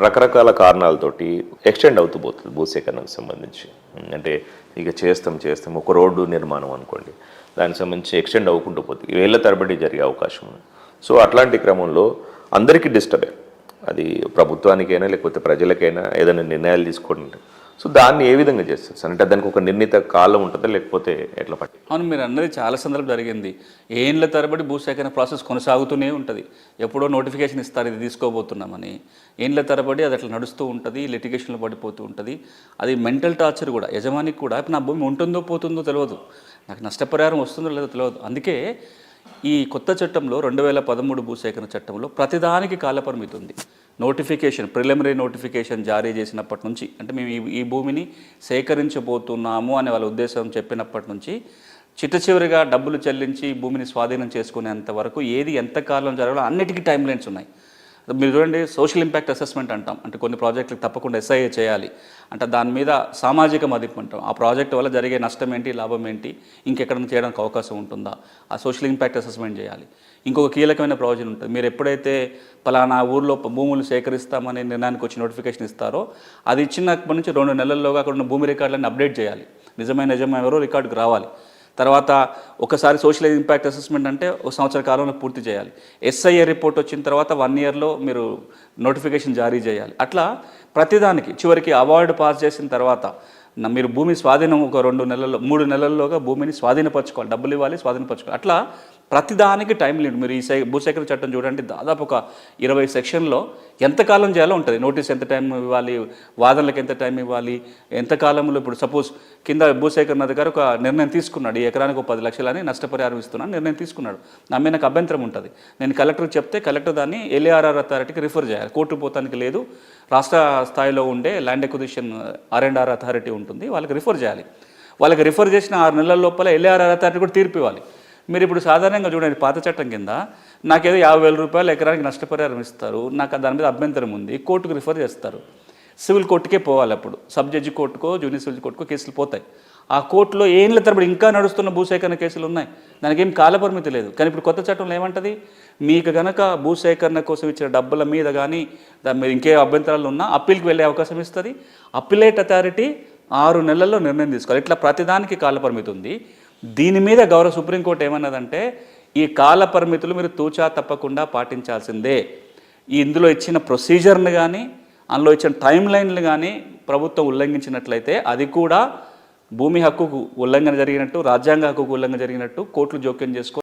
రకరకాల కారణాలతోటి ఎక్స్టెండ్ అవుతూ పోతుంది భూసేకరణకు సంబంధించి. అంటే ఇక చేస్తాం ఒక రోడ్డు నిర్మాణం అనుకోండి, దానికి సంబంధించి ఎక్స్టెండ్ అవ్వకుంటూ పోతుంది, వేళ్ల తరబడి జరిగే అవకాశం ఉంది. సో అట్లాంటి క్రమంలో అందరికీ డిస్టర్బే, అది ప్రభుత్వానికైనా లేకపోతే ప్రజలకైనా ఏదైనా నిర్ణయాలు తీసుకోండి. సో దాన్ని ఏ విధంగా చేస్తారు సార్? అంటే దానికి ఒక నిర్ణీత కాలం ఉంటుందా లేకపోతే ఎట్లా పట్టి? అవును, మీరు అన్నది చాలా సందర్భం జరిగింది. ఏండ్ల తరబడి భూసేకరణ ప్రాసెస్ కొనసాగుతూనే ఉంటుంది. ఎప్పుడో నోటిఫికేషన్ ఇస్తారు ఇది తీసుకోబోతున్నామని, ఏండ్ల తరబడి అది అట్లా నడుస్తూ ఉంటుంది, లిటిగేషన్లో పడిపోతూ ఉంటుంది. అది మెంటల్ టార్చర్ కూడా యజమానికి కూడా. ఇప్పుడు నా భూమి ఉంటుందో పోతుందో తెలియదు, నాకు నష్టపరిహారం వస్తుందో లేదో తెలియదు. అందుకే ఈ కొత్త చట్టంలో 2013 భూసేకరణ చట్టంలో ప్రతిదానికి కాలపరిమితి ఉంది. నోటిఫికేషన్, ప్రిలిమినరీ నోటిఫికేషన్ జారీ చేసినప్పటి నుంచి, అంటే మేము ఈ భూమిని సేకరించబోతున్నాము అనే వాళ్ళ ఉద్దేశం చెప్పినప్పటి నుంచి చిట్టచివరిగా డబ్బులు చెల్లించి భూమిని స్వాధీనం చేసుకునేంత వరకు ఏది ఎంతకాలం జరగాలో అన్నిటికీ టైం లైన్స్ ఉన్నాయి. మీరు చూడండి, సోషల్ ఇంపాక్ట్ అసెస్మెంట్ అంటాం. అంటే కొన్ని ప్రాజెక్టులకు తప్పకుండా SIA చేయాలి. అంటే దాని మీద సామాజిక మదింపు అంటాం. ఆ ప్రాజెక్ట్ వల్ల జరిగే నష్టం ఏంటి, లాభం ఏంటి, ఇంకెక్కడైనా చేయడానికి అవకాశం ఉంటుందా, ఆ సోషల్ ఇంపాక్ట్ అసెస్మెంట్ చేయాలి. ఇంకొక కీలకమైన ప్రయోజనం ఉంటుంది. మీరు ఎప్పుడైతే పలానా ఊర్లో భూములు సేకరిస్తామనే నిర్ణయానికి వచ్చి నోటిఫికేషన్ ఇస్తారో, అది ఇచ్చినప్పటి నుంచి 2 నెలల్లోగా అక్కడ ఉన్న భూమి రికార్డులను అప్డేట్ చేయాలి. నిజమైన ఎవరో రికార్డుకు రావాలి. తర్వాత ఒకసారి సోషల్ ఇంపాక్ట్ అసెస్మెంట్ అంటే 1 సంవత్సర కాలంలో పూర్తి చేయాలి. SIA రిపోర్ట్ వచ్చిన తర్వాత 1 ఇయర్లో మీరు నోటిఫికేషన్ జారీ చేయాలి. అట్లా ప్రతిదానికి చివరికి అవార్డు పాస్ చేసిన తర్వాత మీరు భూమి స్వాధీనం ఒక 2 నెలల్లో 3 నెలల్లోగా భూమిని స్వాధీనపరచుకోవాలి, డబ్బులు ఇవ్వాలి, స్వాధీనపరచుకోవాలి. అట్లా ప్రతిదానికి టైం లిమిట్. మీరు ఈ భూసేకరణ చట్టం చూడండి, దాదాపు ఒక 20 సెక్షన్లో ఎంతకాలం చేయాలో ఉంటుంది. నోటీస్ ఎంత టైం ఇవ్వాలి, వాదనలకు ఎంత టైం ఇవ్వాలి, ఎంతకాలంలో. ఇప్పుడు సపోజ్ కింద భూసేకరణ అధికారి ఒక నిర్ణయం తీసుకున్నాడు, ఈ ఎకరానికి 10 లక్షలు అని నష్టపరిహారం ఇస్తున్నాను నిర్ణయం తీసుకున్నాడు. నా మీద నాకు అభ్యంతరం ఉంటుంది. నేను కలెక్టర్కి చెప్తే కలెక్టర్ దాన్ని LARR అథారిటీకి రిఫర్ చేయాలి. కోర్టు పోతానికి లేదు, రాష్ట్ర స్థాయిలో ఉండే ల్యాండ్ ఎక్విజిషన్ R&R అథారిటీ ఉంటుంది, వాళ్ళకి రిఫర్ చేయాలి. వాళ్ళకి రిఫర్ చేసిన 6 నెలల లోపల LARR అథారిటీ కూడా తీర్పు ఇవ్వాలి. మీరు ఇప్పుడు సాధారణంగా చూడండి, పాత చట్టం కింద నాకేదో 50,000 రూపాయలు ఎకరానికి నష్టపరిహారం ఇస్తారు, నాకు దాని మీద అభ్యంతరం ఉంది, కోర్టుకు రిఫర్ చేస్తారు. సివిల్ కోర్టుకే పోవాలి. అప్పుడు సబ్ జడ్జి కోర్టుకో జూనియర్ సివిల్ కోర్టుకో కేసులు పోతాయి. ఆ కోర్టులో ఏండ్ల తరబడి ఇంకా నడుస్తున్న భూసేకరణ కేసులు ఉన్నాయి, దానికి ఏం కాలపరిమితి లేదు. కానీ ఇప్పుడు కొత్త చట్టంలో ఏమంటుంది, మీకు గనక భూసేకరణ కోసం ఇచ్చిన డబ్బుల మీద కానీ దాని మీద ఇంకే అభ్యంతరాలు ఉన్నా అప్పీల్కి వెళ్ళే అవకాశం ఇస్తుంది. అప్పీలేట్ అథారిటీ 6 నెలల్లో నిర్ణయం తీసుకోవాలి. ఇట్లా ప్రతిదానికి కాలపరిమితి ఉంది. దీని మీద గౌరవ సుప్రీంకోర్టు ఏమన్నదంటే, ఈ కాల పరిమితులు మీరు తూచా తప్పకుండా పాటించాల్సిందే. ఇందులో ఇచ్చిన ప్రొసీజర్ని కానీ అందులో ఇచ్చిన టైం లైన్లు కానీ ప్రభుత్వం ఉల్లంఘించినట్లయితే అది కూడా భూమి హక్కుకు ఉల్లంఘన జరిగినట్టు, రాజ్యాంగ హక్కుకు ఉల్లంఘన జరిగినట్టు కోర్టులు జోక్యం చేసుకోవాలి.